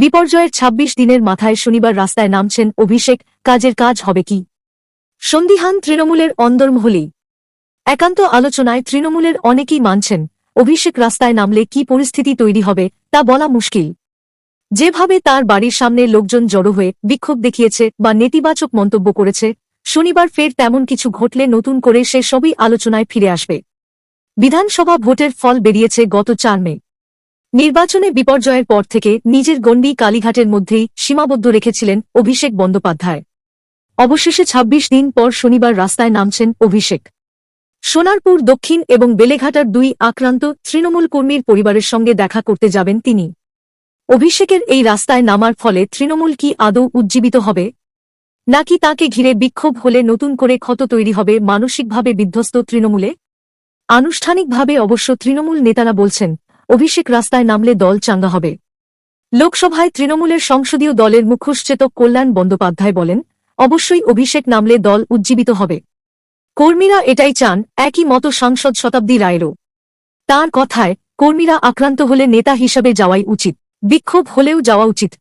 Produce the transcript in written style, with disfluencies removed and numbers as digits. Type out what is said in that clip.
বিপর্যয়ের ২৬ দিনের মাথায় শনিবার রাস্তায় নামছেন অভিষেক। কাজের কাজ হবে কি? সন্দিহান তৃণমূলের অন্দরমহলেই। একান্ত আলোচনায় তৃণমূলের অনেকেই মানছেন, অভিষেক রাস্তায় নামলে কি পরিস্থিতি তৈরি হবে তা বলা মুশকিল। যেভাবে তার বাড়ির সামনে লোকজন জড়ো হয়ে বিক্ষোভ দেখিয়েছে বা নেতিবাচক মন্তব্য করেছে, শনিবার ফের তেমন কিছু ঘটলে নতুন করে সে সবই আলোচনায় ফিরে আসবে। বিধানসভা ভোটের ফল বেরিয়েছে গত ৪ মে। নির্বাচনে বিপর্যয়ের পর থেকে নিজের গণ্ডি কালীঘাটের মধ্যেই সীমাবদ্ধ রেখেছিলেন অভিষেক বন্দ্যোপাধ্যায়। অবশেষে ২৬ দিন পর শনিবার রাস্তায় নামছেন অভিষেক। সোনারপুর দক্ষিণ এবং বেলেঘাটার ২ আক্রান্ত তৃণমূল কর্মীর পরিবারের সঙ্গে দেখা করতে যাবেন তিনি। অভিষেকের এই রাস্তায় নামার ফলে তৃণমূল কি আদৌ উজ্জীবিত হবে, নাকি তাকে ঘিরে বিক্ষোভ হলে নতুন করে ক্ষত তৈরি হবে মানসিকভাবে বিধ্বস্ত তৃণমূলে? আনুষ্ঠানিকভাবে অবশ্য তৃণমূল নেতারা বলছেন, অভিষেক রাস্তায় নামলে দল চাঙ্গা হবে। লোকসভায় তৃণমূলের সংসদীয় দলের মুখোশচেতক কল্যাণ বন্দ্যোপাধ্যায় বলেন, অবশ্যই অভিষেক নামলে দল উজ্জীবিত হবে। কর্মীরা এটাই চান, একই মতো সাংসদ শতাব্দী রায়েরও। তাঁর কথায়, কর্মীরা আক্রান্ত হলে নেতা হিসাবে যাওয়াই উচিত, বিক্ষোভ হলেও যাওয়া উচিত।